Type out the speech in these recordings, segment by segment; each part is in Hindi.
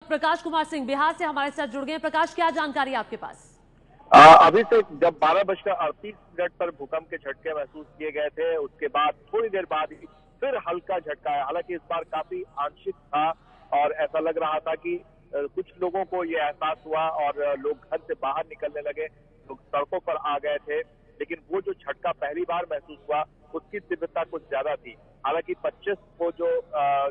प्रकाश कुमार सिंह बिहार से हमारे साथ जुड़ गए हैं। प्रकाश, क्या जानकारी है आपके पास? अभी से जब 12:38 पर भूकंप के झटके महसूस किए गए थे, उसके बाद थोड़ी देर बाद ही फिर हल्का झटका है। हालांकि इस बार काफी आंशिक था और ऐसा लग रहा था कि कुछ लोगों को ये एहसास हुआ और लोग घर से बाहर निकलने लगे, लोग सड़कों पर आ गए थे। लेकिन वो जो झटका पहली बार महसूस हुआ उसकी तीव्रता कुछ ज्यादा थी। हालांकि 25 को जो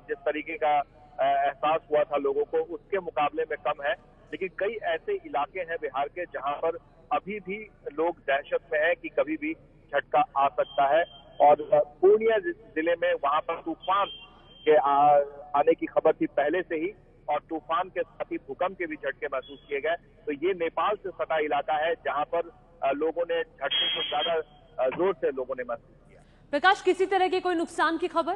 जिस तरीके का एहसास हुआ था लोगों को, उसके मुकाबले में कम है। लेकिन कई ऐसे इलाके हैं बिहार के जहां पर अभी भी लोग दहशत में हैं कि कभी भी झटका आ सकता है। और पूर्णिया जिले में वहां पर तूफान के आने की खबर थी पहले से ही, और तूफान के साथ ही भूकंप के भी झटके महसूस किए गए। तो ये नेपाल से सटा इलाका है जहां पर लोगों ने झटके को ज्यादा जोर से लोगों ने महसूस किया। प्रकाश, किसी तरह की कोई नुकसान की खबर?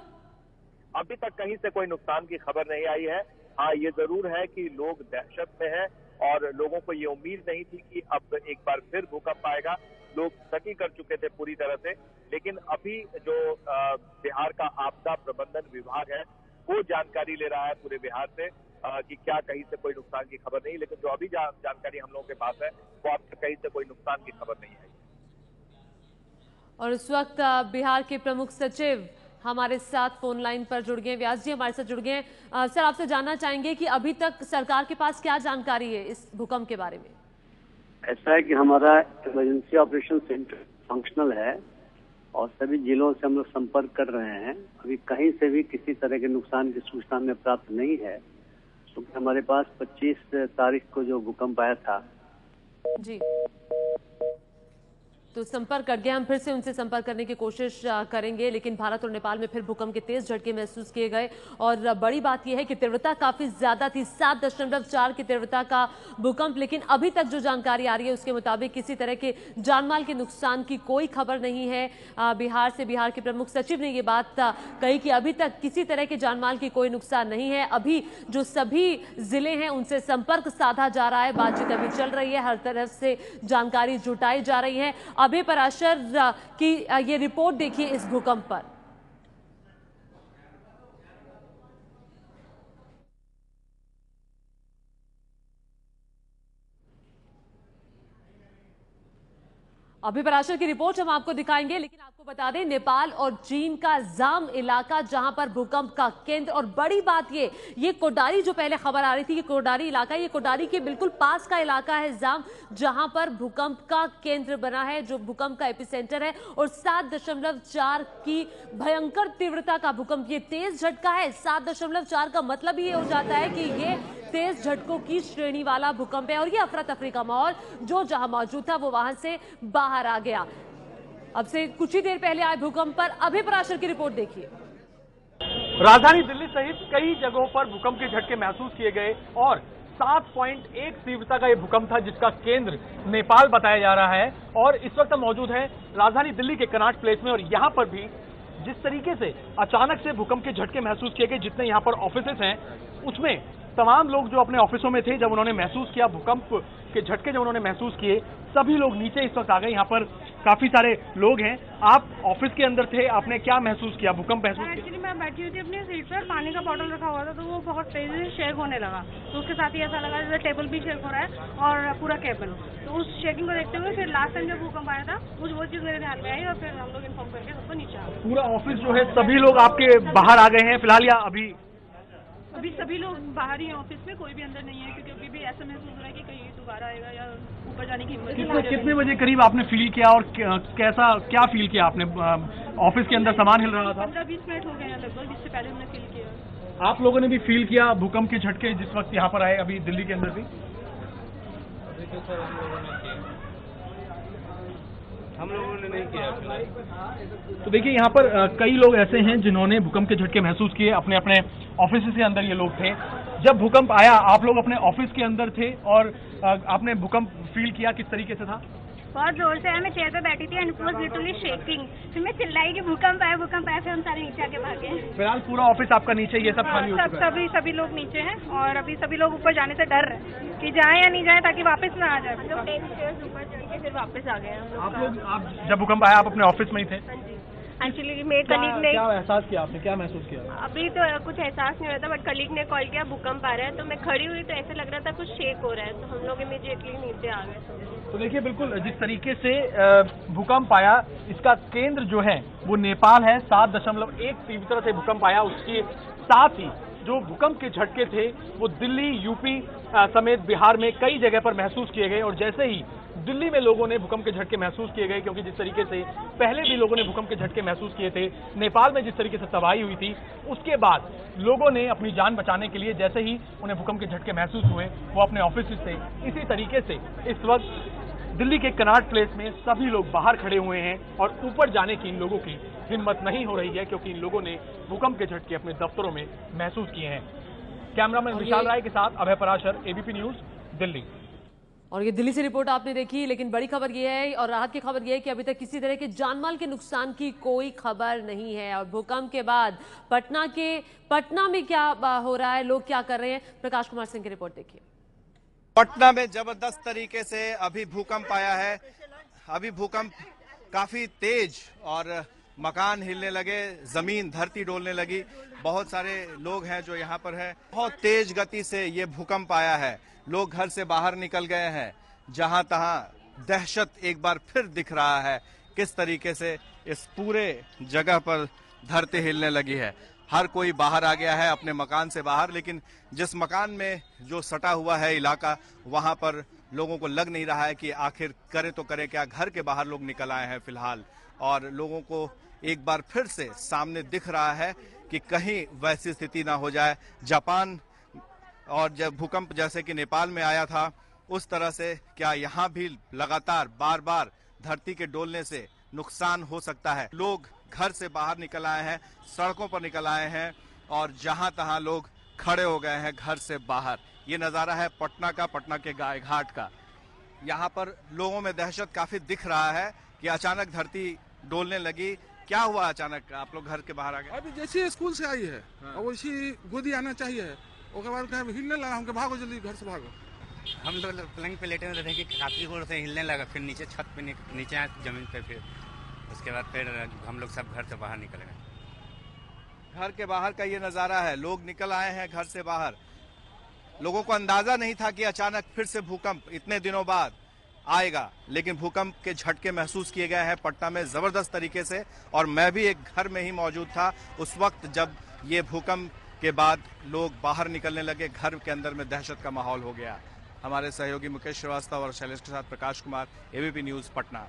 अभी तक कहीं से कोई नुकसान की खबर नहीं आई है। हाँ, ये जरूर है कि लोग दहशत में हैं और लोगों को ये उम्मीद नहीं थी कि अब एक बार फिर भूकंप आएगा। लोग सती कर चुके थे पूरी तरह से। लेकिन अभी जो बिहार का आपदा प्रबंधन विभाग है वो जानकारी ले रहा है पूरे बिहार से कि क्या कहीं से कोई नुकसान की खबर नहीं। लेकिन जो अभी जानकारी हम लोगों के पास है वो अब तक कहीं से कोई नुकसान की खबर नहीं आई। और इस वक्त बिहार के प्रमुख सचिव हमारे साथ फोन लाइन पर जुड़ गए। व्यास जी हमारे साथ जुड़ गए हैं। सर, आपसे जानना चाहेंगे कि अभी तक सरकार के पास क्या जानकारी है इस भूकंप के बारे में? ऐसा है कि हमारा इमरजेंसी ऑपरेशन सेंटर फंक्शनल है और सभी जिलों से हम लोग संपर्क कर रहे हैं। अभी कहीं से भी किसी तरह के नुकसान की सूचना हमें प्राप्त नहीं है, क्योंकि हमारे पास 25 तारीख को जो भूकंप आया था जी, तो संपर्क कर गए। हम फिर से उनसे संपर्क करने की कोशिश करेंगे, लेकिन भारत और नेपाल में फिर भूकंप के तेज झटके महसूस किए गए। और बड़ी बात यह है कि तीव्रता काफी ज्यादा थी, 7.4 की तीव्रता का भूकंप। लेकिन अभी तक जो जानकारी आ रही है उसके मुताबिक किसी तरह के जानमाल के नुकसान की कोई खबर नहीं है। बिहार से बिहार के प्रमुख सचिव ने ये बात कही कि अभी तक किसी तरह के जानमाल की कोई नुकसान नहीं है। अभी जो सभी जिले हैं उनसे संपर्क साधा जा रहा है, बातचीत अभी चल रही है, हर तरफ से जानकारी जुटाई जा रही है। अभय पराशर की ये रिपोर्ट देखिए इस भूकंप पर। अभी पराशर की रिपोर्ट हम आपको दिखाएंगे, लेकिन आपको बता दें नेपाल और चीन का जाम इलाका जहां पर भूकंप का केंद्र। और बड़ी बात ये कोडारी, जो पहले खबर आ रही थी कि कोडारी इलाका, ये कोडारी के बिल्कुल पास का इलाका है जाम, जहां पर भूकंप का केंद्र बना है, जो भूकंप का एपिसेंटर है। और 7.4 की भयंकर तीव्रता का भूकंप, ये तेज झटका है। 7.4 का मतलब ये हो जाता है कि ये तेज झटकों की श्रेणी वाला भूकंप है। और ये अफरा तफरी का माहौल जो जहां मौजूद था वो वहां से बाहर आ गया। अब से कुछ ही देर पहले आए भूकंप पर अभय पराशर की रिपोर्ट देखिए। राजधानी दिल्ली सहित कई जगहों पर भूकंप के झटके महसूस किए गए और 7.1 तीव्रता का यह भूकंप था, जिसका केंद्र नेपाल बताया जा रहा है। और इस वक्त हम मौजूद हैं राजधानी दिल्ली के कनॉट प्लेस में, और यहाँ पर भी जिस तरीके से अचानक से भूकंप के झटके महसूस किए गए, जितने यहाँ पर ऑफिसेस हैं उसमें तमाम लोग जो अपने ऑफिसों में थे, जब उन्होंने महसूस किया भूकंप के झटके, जब उन्होंने महसूस किए, सभी लोग नीचे इस वक्त आ गए। यहाँ पर काफी सारे लोग हैं। आप ऑफिस के अंदर थे, आपने क्या महसूस किया? भूकंप महसूस किया? एक्चुअली मैं बैठी हुई थी अपनी सीट पर, पानी का बॉटल रखा हुआ था, तो वो बहुत तेजी से शेक होने लगा। तो उसके साथ ही ऐसा लगा जैसे टेबल भी शेक हो रहा है और पूरा केबल। तो उस शेकिंग को देखते हुए फिर लास्ट टाइम जब भूकंप आया था वो चीज मेरे ध्यान में आई और फिर हम लोग इन्फॉर्म करके सबको नीचे आ गए। पूरा ऑफिस जो है सभी लोग आपके बाहर आ गए हैं फिलहाल, या अभी सभी लोग बाहर ही हैं ऑफिस में, कोई भी अंदर नहीं है, क्योंकि अभी भी ऐसा महसूस हो रहा है कि कहीं दोबारा आएगा या ऊपर जाने की हिम्मत। कितने बजे करीब आपने फील किया और क्या फील किया आपने? ऑफिस के अंदर सामान हिल रहा था? 15-20 मिनट हो गए हैं लगभग, जिससे पहले हमने फील किया। आप लोगों ने भी फील किया भूकंप के झटके जिस वक्त यहाँ पर आए अभी दिल्ली के अंदर भी? हम लोगों ने नहीं किया। तो देखिए यहाँ पर कई लोग ऐसे हैं जिन्होंने भूकंप के झटके महसूस किए, अपने अपने ऑफिस के अंदर ये लोग थे। जब भूकंप आया आप लोग अपने ऑफिस के अंदर थे और आपने भूकंप फील किया, किस तरीके से था? बहुत जोर से है, मैं चेयर पे बैठी थी and it was literally shaking. फिर मैं चिल्लाई कि भूकंप आया, फिर हम सारे नीचे आके भागे। फिलहाल पूरा ऑफिस आपका नीचे, ये सब खाली हो चुका है? सभी लोग नीचे हैं और अभी सभी लोग ऊपर जाने से डर रहे हैं कि जाएं या नहीं जाएं, ताकि वापस ना आ जाए। हम लोग 10 स्टेयर्स ऊपर चढ़ के फिर वापस आ गए हम लोग। आप जब भूकंप आया आप अपने ऑफिस में ही थे? एक्चुअली मेरे कलीग ने क्या एहसास किया आपने, क्या महसूस किया? अभी तो कुछ एहसास नहीं हो रहा था, बट कलीग ने कॉल किया भूकंप आ रहा है, तो मैं खड़ी हुई तो ऐसा लग रहा था कुछ शेक हो रहा है, तो हम लोग इमीडिएटली नीचे आ गए। तो देखिए बिल्कुल जिस तरीके से भूकंप आया, इसका केंद्र जो है वो नेपाल है। 7.1 तीव्रता से भूकंप आया। उसके साथ ही जो भूकंप के झटके थे वो दिल्ली, यूपी समेत बिहार में कई जगह पर महसूस किए गए। और जैसे ही दिल्ली में लोगों ने भूकंप के झटके महसूस किए गए, क्योंकि जिस तरीके से पहले भी लोगों ने भूकंप के झटके महसूस किए थे, नेपाल में जिस तरीके से तबाही हुई थी, उसके बाद लोगों ने अपनी जान बचाने के लिए जैसे ही उन्हें भूकंप के झटके महसूस हुए, वो अपने ऑफिस से इसी तरीके से इस वक्त दिल्ली के कनॉट प्लेस में सभी लोग बाहर खड़े हुए हैं और ऊपर जाने की इन लोगों की हिम्मत नहीं हो रही है, क्योंकि इन लोगों ने भूकंप के झटके अपने दफ्तरों में महसूस किए हैं। कैमरामैन विशाल राय के साथ अभय पराशर, एबीपी न्यूज, दिल्ली। और ये दिल्ली से रिपोर्ट आपने देखी, लेकिन बड़ी खबर ये है और राहत की खबर ये है कि अभी तक किसी तरह के जानमाल के नुकसान की कोई खबर नहीं है। और भूकंप के बाद पटना में क्या हो रहा है, लोग क्या कर रहे हैं, प्रकाश कुमार सिंह की रिपोर्ट देखिए। पटना में जबरदस्त तरीके से अभी भूकंप आया है। अभी भूकंप काफी तेज और मकान हिलने लगे, जमीन धरती डोलने लगी। बहुत सारे लोग हैं जो यहाँ पर हैं। बहुत तेज गति से ये भूकंप आया है। लोग घर से बाहर निकल गए हैं। जहां तहां दहशत एक बार फिर दिख रहा है, किस तरीके से इस पूरे जगह पर धरती हिलने लगी है। हर कोई बाहर आ गया है अपने मकान से बाहर, लेकिन जिस मकान में जो सटा हुआ है इलाका, वहां पर लोगों को लग नहीं रहा है कि आखिर करें तो करें क्या। घर के बाहर लोग निकल आए हैं फिलहाल, और लोगों को एक बार फिर से सामने दिख रहा है कि कहीं वैसी स्थिति ना हो जाए। जापान और जब भूकंप जैसे कि नेपाल में आया था, उस तरह से क्या यहाँ भी लगातार बार बार धरती के डोलने से नुकसान हो सकता है। लोग घर से बाहर निकल आए हैं, सड़कों पर निकल आए हैं, और जहां तहां लोग खड़े हो गए हैं घर से बाहर। ये नजारा है पटना का, पटना के गाय घाट का। यहाँ पर लोगों में दहशत काफी दिख रहा है कि अचानक धरती डोलने लगी। क्या हुआ अचानक आप लोग घर के बाहर आ गए? अभी जैसे स्कूल से आई है और वैसी गोदी आना चाहिए, उसके बाद हिलने लगा, हमके भागो जल्दी घर से भागो। हम लोग पलंग पे लेटे हुए थे कि काफी जोर से हिलने लगा, फिर नीचे छत पे नीचे आए जमीन पे, फिर उसके बाद फिर हम लोग सब घर से बाहर निकल गए। घर के बाहर का ये नजारा है, लोग निकल आए हैं घर से बाहर। लोगों को अंदाजा नहीं था कि अचानक फिर से भूकंप इतने दिनों बाद आएगा, लेकिन भूकंप के झटके महसूस किए गए हैं पटना में जबरदस्त तरीके से। और मैं भी एक घर में ही मौजूद था उस वक्त जब ये भूकंप के बाद लोग बाहर निकलने लगे। घर के अंदर में दहशत का माहौल हो गया। हमारे सहयोगी मुकेश श्रीवास्तव और शैलेश के साथ प्रकाश कुमार, एबीपी न्यूज, पटना।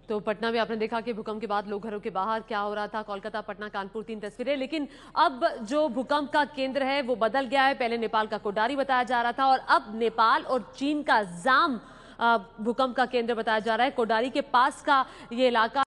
तो पटना में आपने देखा कि भूकंप के बाद लोग घरों के बाहर क्या हो रहा था। कोलकाता, पटना, कानपुर 3 तस्वीरें। लेकिन अब जो भूकंप का केंद्र है वो बदल गया है। पहले नेपाल का कोडारी बताया जा रहा था और अब नेपाल और चीन का जाम भूकंप का केंद्र बताया जा रहा है। कोडारी के पास का ये इलाका